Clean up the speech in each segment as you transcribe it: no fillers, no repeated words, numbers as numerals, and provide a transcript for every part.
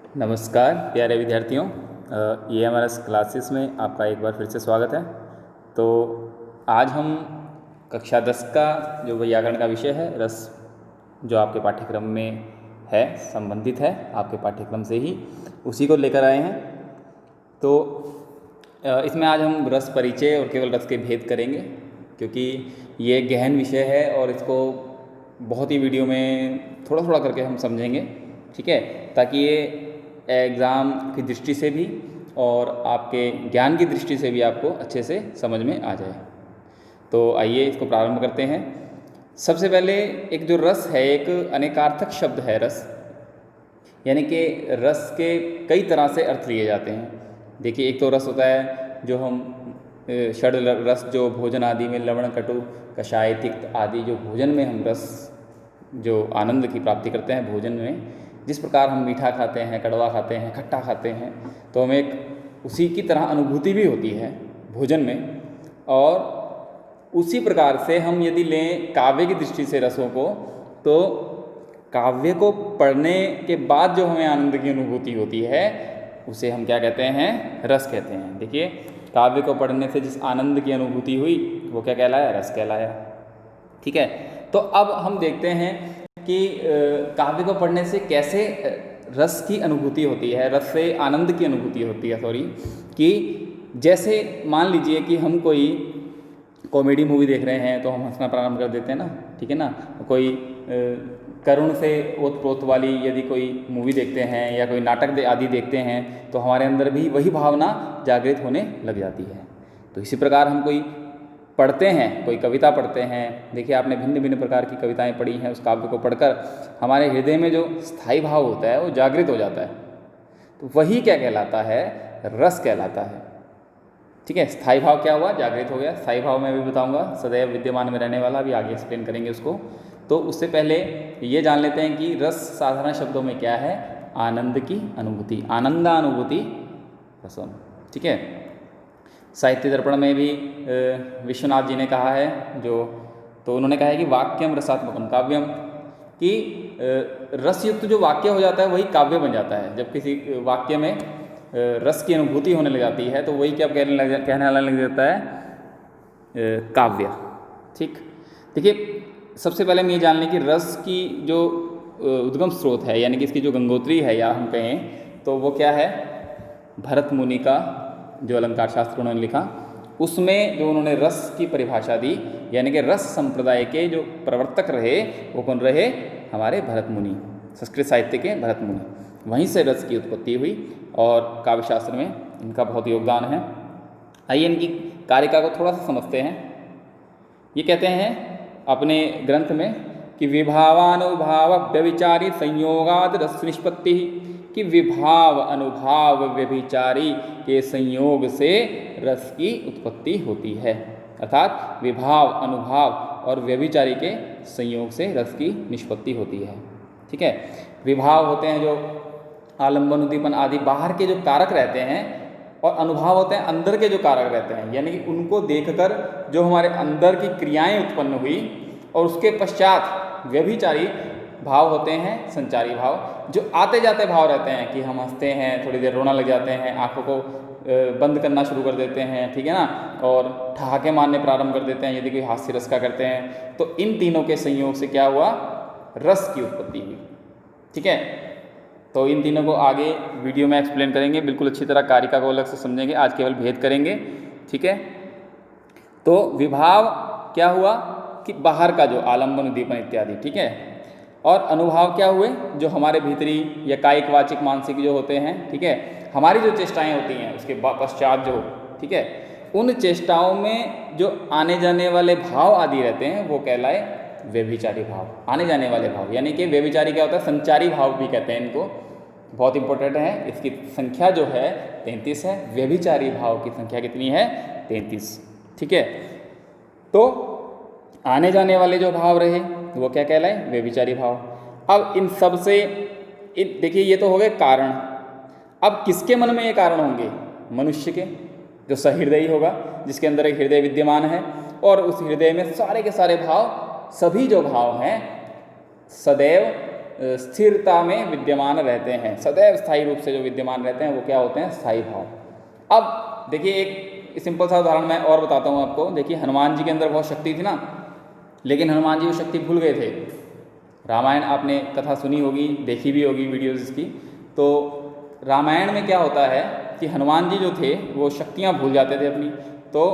नमस्कार प्यारे विद्यार्थियों, ये हमारा क्लासेस में आपका एक बार फिर से स्वागत है। तो आज हम कक्षा 10 का जो व्याकरण का विषय है रस, जो आपके पाठ्यक्रम में है, संबंधित है आपके पाठ्यक्रम से ही, उसी को लेकर आए हैं। तो इसमें आज हम रस परिचय और केवल रस के भेद करेंगे, क्योंकि ये गहन विषय है और इसको बहुत ही वीडियो में थोड़ा थोड़ा करके हम समझेंगे, ठीक है, ताकि ये एग्ज़ाम की दृष्टि से भी और आपके ज्ञान की दृष्टि से भी आपको अच्छे से समझ में आ जाए। तो आइए इसको प्रारंभ करते हैं। सबसे पहले एक जो रस है, एक अनेकार्थक शब्द है रस, यानी कि रस के कई तरह से अर्थ लिए जाते हैं। देखिए, एक तो रस होता है जो हम षड रस, जो भोजन आदि में लवण, कटु, कषाय, तिक्त आदि जो भोजन में हम रस, जो आनंद की प्राप्ति करते हैं भोजन में, जिस प्रकार हम मीठा खाते हैं, कड़वा खाते हैं, खट्टा खाते हैं, तो हमें एक उसी की तरह अनुभूति भी होती है भोजन में। और उसी प्रकार से हम यदि लें काव्य की दृष्टि से रसों को, तो काव्य को पढ़ने के बाद जो हमें आनंद की अनुभूति होती है उसे हम क्या कहते हैं? रस कहते हैं। देखिए, काव्य को पढ़ने से जिस आनंद की अनुभूति हुई वो क्या कहलाया? रस कहलाया। ठीक है, तो अब हम देखते हैं कि काव्य को पढ़ने से कैसे रस की अनुभूति होती है, रस से आनंद की अनुभूति होती है, कि जैसे मान लीजिए कि हम कोई कॉमेडी मूवी देख रहे हैं तो हम हंसना प्रारंभ कर देते हैं ना, ठीक है ना। कोई करुण से ओतप्रोत वाली यदि कोई मूवी देखते हैं या कोई नाटक आदि देखते हैं तो हमारे अंदर भी वही भावना जागृत होने लग जाती है। तो इसी प्रकार हम कोई पढ़ते हैं, कोई कविता पढ़ते हैं, देखिए आपने भिन्न भिन्न प्रकार की कविताएं पढ़ी हैं, उस काव्य को पढ़कर हमारे हृदय में जो स्थायी भाव होता है वो जागृत हो जाता है, तो वही क्या कहलाता है? रस कहलाता है। ठीक है, स्थायी भाव क्या हुआ? जागृत हो गया। स्थायी भाव मैं भी बताऊंगा, सदैव विद्यमान में रहने वाला, भी आगे एक्सप्लेन करेंगे उसको। तो उससे पहले ये जान लेते हैं कि रस साधारण शब्दों में क्या है? आनंद की अनुभूति, आनंदानुभूति रसम। ठीक है, साहित्य दर्पण में भी विश्वनाथ जी ने कहा है, तो उन्होंने कहा है कि वाक्यम रसात्मकम काव्यम, कि रसयुक्त जो वाक्य हो जाता है वही काव्य बन जाता है। जब किसी वाक्य में रस की अनुभूति होने लग जाती है तो वही क्या कहने लग जाता है? काव्य। ठीक, देखिए सबसे पहले हम ये जान लें कि रस की जो उद्गम स्रोत है, यानी कि इसकी जो गंगोत्री है, या हम कहें तो वो क्या है? भरत मुनि का जो अलंकार शास्त्र उन्होंने लिखा, उसमें जो उन्होंने रस की परिभाषा दी, यानी कि रस संप्रदाय के जो प्रवर्तक रहे वो कौन रहे? हमारे भरत मुनि, संस्कृत साहित्य के भरत मुनि। वहीं से रस की उत्पत्ति हुई और काव्यशास्त्र में इनका बहुत योगदान है। आइए इनकी कारिका को थोड़ा सा समझते हैं। ये कहते हैं अपने ग्रंथ में कि विभावानुभाव व्यभिचारी संयोगाद रस निष्पत्ति, कि विभाव अनुभाव व्यभिचारी के संयोग से रस की उत्पत्ति होती है। अर्थात विभाव, अनुभाव और व्यभिचारी के संयोग से रस की निष्पत्ति होती है। ठीक है, विभाव होते हैं जो आलंबन, उद्दीपन आदि बाहर के जो कारक रहते हैं, और अनुभाव होते हैं अंदर के जो कारक रहते हैं, यानी कि उनको देखकर जो हमारे अंदर की क्रियाएं उत्पन्न हुई, और उसके पश्चात व्यभिचारी भाव होते हैं, संचारी भाव, जो आते जाते भाव रहते हैं कि हम हंसते हैं, थोड़ी देर रोना लग जाते हैं, आंखों को बंद करना शुरू कर देते हैं, ठीक है ना, और ठहाके मारने प्रारंभ कर देते हैं यदि कोई हास्य रस का करते हैं। तो इन तीनों के संयोग से क्या हुआ? रस की उत्पत्ति हुई। ठीक है, तो इन तीनों को आगे वीडियो में एक्सप्लेन करेंगे, बिल्कुल अच्छी तरह कारिका को अलग से समझेंगे, आज केवल भेद करेंगे। ठीक है, तो विभाव क्या हुआ? कि बाहर का जो आलंबन, उद्दीपन इत्यादि। ठीक है, और अनुभाव क्या हुए? जो हमारे भीतरी या कायिक, वाचिक, मानसिक जो होते हैं, ठीक है, हमारी जो चेष्टाएं होती हैं उसके पश्चात जो, ठीक है, उन चेष्टाओं में जो आने जाने वाले भाव आदि रहते हैं वो कहलाए व्यभिचारी भाव। आने जाने वाले भाव, यानी कि व्यभिचारी क्या होता है? संचारी भाव भी कहते हैं इनको, बहुत इंपॉर्टेंट है। इसकी संख्या जो है 33 है। व्यभिचारी भाव की संख्या कितनी है? 33। ठीक है, तो आने जाने वाले जो भाव रहे वो क्या कहलाए? व्यभिचारी भाव। अब इन सब से देखिए, ये तो हो गए कारण। अब किसके मन में ये कारण होंगे? मनुष्य के, जो सहृदयी होगा, जिसके अंदर एक हृदय विद्यमान है, और उस हृदय में सारे के सारे भाव, सभी जो भाव हैं, सदैव स्थिरता में विद्यमान रहते हैं, सदैव स्थायी रूप से जो विद्यमान रहते हैं वो क्या होते हैं, स्थायी भाव। अब देखिए एक सिंपल सा उदाहरण मैं और बताता हूँ आपको। देखिए हनुमान जी के अंदर बहुत शक्ति थी ना, लेकिन हनुमान जी वो शक्ति भूल गए थे। रामायण आपने कथा सुनी होगी, देखी भी होगी वीडियोज़ इसकी। तो रामायण में क्या होता है कि हनुमान जी जो थे वो शक्तियाँ भूल जाते थे अपनी, तो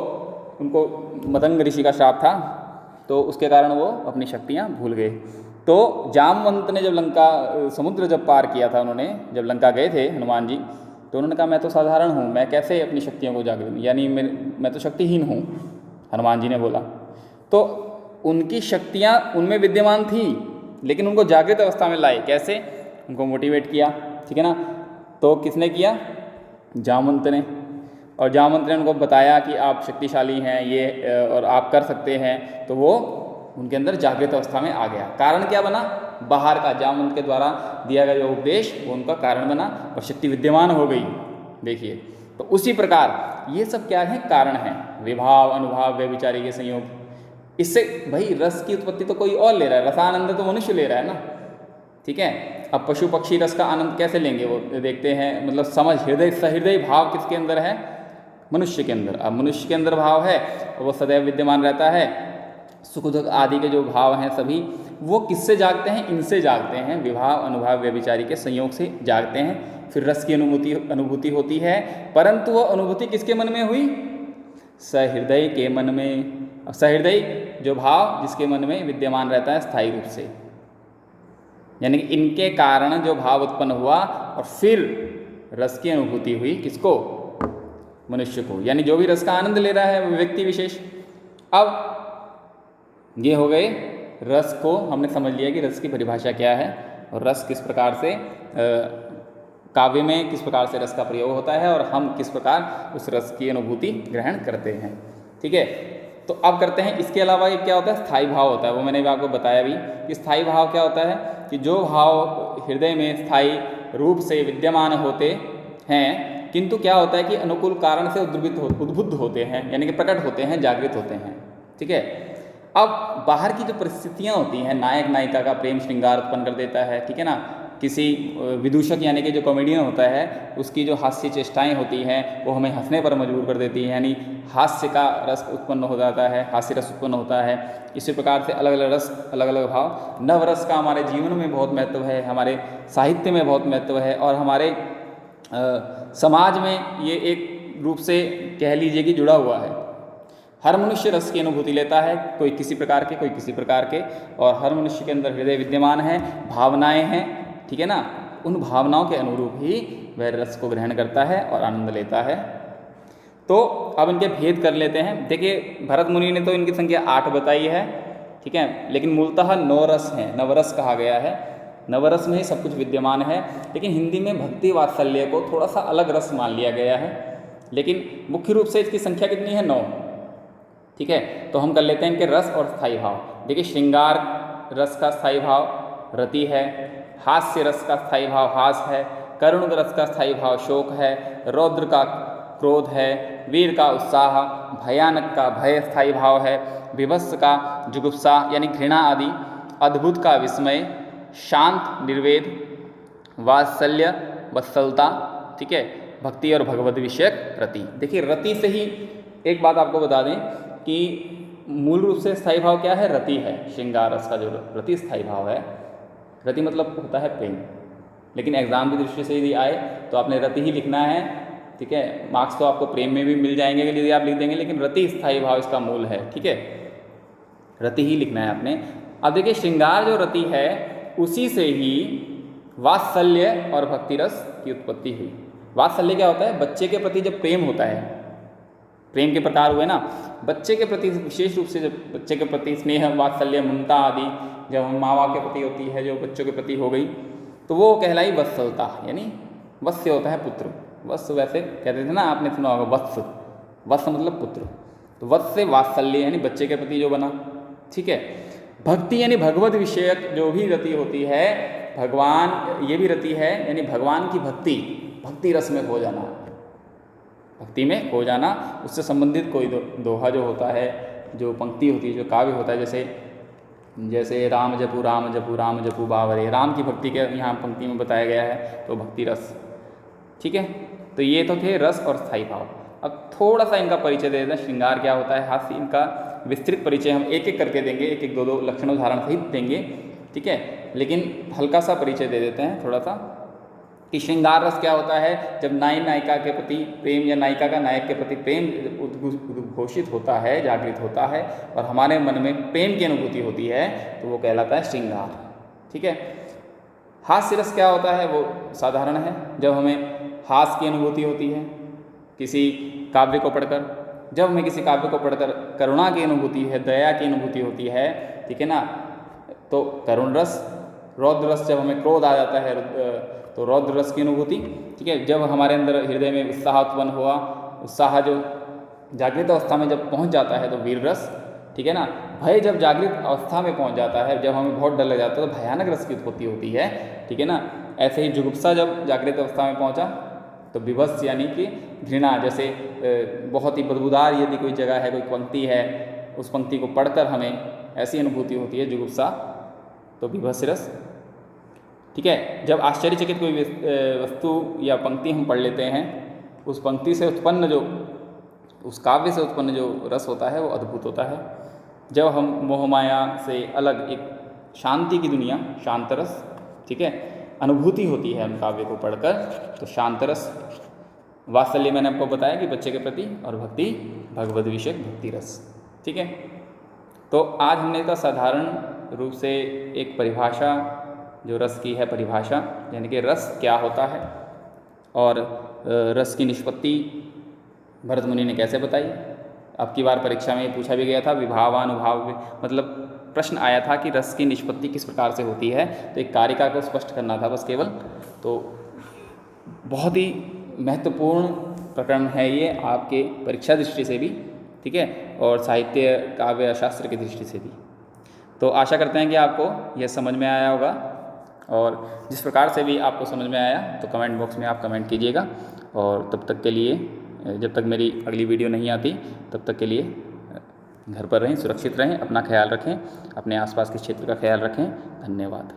उनको मदंग ऋषि का श्राप था, तो उसके कारण वो अपनी शक्तियाँ भूल गए। तो जामवंत ने जब लंका समुद्र जब पार किया था, उन्होंने जब लंका गए थे हनुमान जी, तो उन्होंने कहा मैं तो साधारण हूँ, मैं कैसे अपनी शक्तियों को जागृत, यानी मैं तो शक्तिहीन हूँ, हनुमान जी ने बोला। तो उनकी शक्तियाँ उनमें विद्यमान थी, लेकिन उनको जागृत अवस्था में लाए कैसे, उनको मोटिवेट किया, ठीक है ना। तो किसने किया, जामवंत ने। और जामवंत ने उनको बताया कि आप शक्तिशाली हैं ये और आप कर सकते हैं, तो वो उनके अंदर जागृत अवस्था में आ गया। कारण क्या बना, बाहर का जामवंत के द्वारा दिया गया जो उपदेश वो उनका कारण बना और शक्ति विद्यमान हो गई। देखिए तो उसी प्रकार ये सब क्या है, कारण है, विभाव अनुभाव व्यभिचारी के संयोग। इससे भाई रस की उत्पत्ति तो कोई और ले रहा है, रसानंद तो मनुष्य ले रहा है ना, ठीक है। अब पशु पक्षी रस का आनंद कैसे लेंगे, वो देखते हैं, मतलब समझ हृदय सहृदय भाव किसके अंदर है, मनुष्य के अंदर। अब मनुष्य के अंदर भाव है वो सदैव विद्यमान रहता है। सुख दुख आदि के जो भाव हैं सभी वो किससे जागते हैं, इनसे जागते हैं, विभाव अनुभाव व्यभिचारी के संयोग से जागते हैं। फिर रस की अनुभूति होती है, परंतु वो अनुभूति किसके मन में हुई, सहृदय के मन में। सहृदय जो भाव जिसके मन में विद्यमान रहता है स्थायी रूप से, यानी कि इनके कारण जो भाव उत्पन्न हुआ और फिर रस की अनुभूति हुई किसको, मनुष्य को, यानी जो भी रस का आनंद ले रहा है वो व्यक्ति विशेष। अब ये हो गए रस को, हमने समझ लिया कि रस की परिभाषा क्या है और रस किस प्रकार से काव्य में किस प्रकार से रस का प्रयोग होता है और हम किस प्रकार उस रस की अनुभूति ग्रहण करते हैं, ठीक है। तो अब करते हैं, इसके अलावा एक क्या होता है, स्थायी भाव होता है। वो मैंने भी आपको बताया भी कि स्थायी भाव क्या होता है कि जो भाव हृदय में स्थायी रूप से विद्यमान होते हैं, किंतु क्या होता है कि अनुकूल कारण से उद्बुद्ध होते हैं, यानी कि प्रकट होते हैं, जागृत होते हैं, ठीक है। अब बाहर की जो परिस्थितियाँ होती हैं, नायक नायिका का प्रेम श्रृंगार उत्पन्न कर देता है, ठीक है ना। किसी विदूषक यानी कि जो कॉमेडियन होता है उसकी जो हास्य चेष्टाएँ होती हैं वो हमें हंसने पर मजबूर कर देती हैं, यानी हास्य का रस उत्पन्न हो जाता है, हास्य रस उत्पन्न होता है। इसी प्रकार से अलग अलग रस, अलग अलग भाव, नवरस का हमारे जीवन में बहुत महत्व है, हमारे साहित्य में बहुत महत्व है और हमारे समाज में ये एक रूप से कह लीजिए कि जुड़ा हुआ है। हर मनुष्य रस की अनुभूति लेता है, कोई किसी प्रकार के, कोई किसी प्रकार के, और हर मनुष्य के अंदर हृदय विद्यमान है, भावनाएं हैं, ठीक है ना। उन भावनाओं के अनुरूप ही वह रस को ग्रहण करता है और आनंद लेता है। तो अब इनके भेद कर लेते हैं। देखिए भरत मुनि ने तो इनकी संख्या 8 बताई है, ठीक है, लेकिन मूलतः 9 रस हैं, नवरस कहा गया है। नवरस में ही सब कुछ विद्यमान है, लेकिन हिंदी में भक्ति वात्सल्य को थोड़ा सा अलग रस मान लिया गया है, लेकिन मुख्य रूप से इसकी संख्या कितनी है, 9, ठीक है। तो हम कर लेते हैं इनके रस और स्थायी भाव। देखिए श्रृंगार रस का स्थायी भाव रति है, हास्य रस का स्थायी भाव हास है, करुण रस का स्थायी भाव शोक है, रौद्र का क्रोध है, वीर का उत्साह, भयानक का भय स्थायी भाव है, विभत्स का जुगुप्सा यानी घृणा आदि, अद्भुत का विस्मय, शांत निर्वेद, वात्सल्य वत्सलता, ठीक है, भक्ति और भगवत विषयक रति। देखिए रति से ही एक बात आपको बता दें कि मूल रूप से स्थायी भाव क्या है, रति है। श्रृंगार रस का जो रति स्थायी भाव है, रति मतलब होता है प्रेम, लेकिन एग्जाम की दृष्टि से यदि आए तो आपने रति ही लिखना है, ठीक है। मार्क्स तो आपको प्रेम में भी मिल जाएंगे यदि आप लिख देंगे, लेकिन रति स्थायी भाव इसका मूल है, ठीक है, रति ही लिखना है आपने। अब देखिए श्रृंगार जो रति है उसी से ही वात्सल्य और भक्ति रस की उत्पत्ति हुई। वात्सल्य क्या होता है, बच्चे के प्रति जब प्रेम होता है, प्रेम के प्रकार हुए ना, बच्चे के प्रति विशेष रूप से जब बच्चे के प्रति स्नेह वात्सल्य ममता आदि जब माँ बाप के प्रति होती है, जो बच्चों के प्रति हो गई, तो वो कहलाई वत्सलता, यानी वत्स्य होता है पुत्र। वत्स वैसे कहते थे ना, आपने सुना होगा वत्स, वत्स मतलब पुत्र, तो वत्स से वात्सल्य यानी बच्चे के प्रति जो बना, ठीक है। भक्ति यानी भगवत विषयक जो भी रति होती है, भगवान ये भी रति है, यानी भगवान की भक्ति, भक्ति रस में खो जाना, भक्ति में खो जाना, उससे संबंधित कोई दोहा जो होता है, जो पंक्ति होती है, जो काव्य होता है, जैसे जैसे राम जपू राम जपू राम जपू बावरे, राम की भक्ति के यहाँ पंक्ति में बताया गया है, तो भक्ति रस। ठीक है, तो ये तो थे रस और स्थायी भाव। अब थोड़ा सा इनका परिचय दे देते हैं, श्रृंगार क्या होता है, हास्य। इनका विस्तृत परिचय हम एक एक करके देंगे, एक एक दो दो लक्षण उदाहरण सहित देंगे। ठीक है, लेकिन हल्का सा परिचय दे देते हैं थोड़ा सा कि श्रृंगार रस क्या होता है। जब नायिका के प्रति प्रेम या नायिका का नायक के प्रति प्रेम उद्घोषित होता है, जागृत होता है और हमारे मन में प्रेम की अनुभूति होती है, तो वो कहलाता है श्रृंगार। ठीक है, हास्य रस क्या होता है, वो साधारण है। जब हमें हास्य की अनुभूति होती है किसी काव्य को पढ़कर, जब हमें किसी काव्य को पढ़कर करुणा की अनुभूति है, दया की अनुभूति होती है, ठीक है ना, तो करुण रस। रौद्र रस, जब हमें क्रोध आ जाता है तो रौद्र रस की अनुभूति। ठीक है, जब हमारे अंदर हृदय में उत्साह उत्पन्न हुआ, उत्साह जो जागृत अवस्था में जब पहुंच जाता है तो वीर रस। ठीक है ना, भय जब जागृत अवस्था में पहुंच जाता है, जब हमें बहुत डर लग जाता है तो भयानक रस की उत्पत्ति होती है। ठीक है ना, ऐसे ही जुगुप्सा जब जागृत अवस्था में पहुंचा तो विभत्स यानी कि घृणा, जैसे बहुत ही बदबूदार यदि कोई जगह है, कोई पंक्ति है, उस पंक्ति को पढ़कर हमें ऐसी अनुभूति होती है जुगुप्सा, तो विभत्स रस। ठीक है, जब आश्चर्यचकित कोई वस्तु या पंक्ति हम पढ़ लेते हैं, उस पंक्ति से उत्पन्न जो, उस काव्य से उत्पन्न जो रस होता है वो अद्भुत होता है। जब हम मोहमाया से अलग एक शांति की दुनिया, शांत रस, ठीक है, अनुभूति होती है उन काव्य को पढ़कर, तो शांत रस। वात्सल्य मैंने आपको बताया कि बच्चे के प्रति, और भक्ति भगवद विषयक भक्ति रस। ठीक है, तो आज हमने इसका साधारण रूप से एक परिभाषा जो रस की है, परिभाषा यानी कि रस क्या होता है और रस की निष्पत्ति भरत मुनि ने कैसे बताई। अब की बार परीक्षा में पूछा भी गया था, विभावानुभाव, मतलब प्रश्न आया था कि रस की निष्पत्ति किस प्रकार से होती है, तो एक कारिका को स्पष्ट करना था बस केवल। तो बहुत ही महत्वपूर्ण प्रकरण है ये आपके परीक्षा दृष्टि से भी, ठीक है, और साहित्य काव्य शास्त्र की दृष्टि से भी। तो आशा करते हैं कि आपको यह समझ में आया होगा, और जिस प्रकार से भी आपको समझ में आया तो कमेंट बॉक्स में आप कमेंट कीजिएगा। और तब तक के लिए, जब तक मेरी अगली वीडियो नहीं आती तब तक के लिए घर पर रहें, सुरक्षित रहें, अपना ख्याल रखें, अपने आसपास के क्षेत्र का ख्याल रखें। धन्यवाद।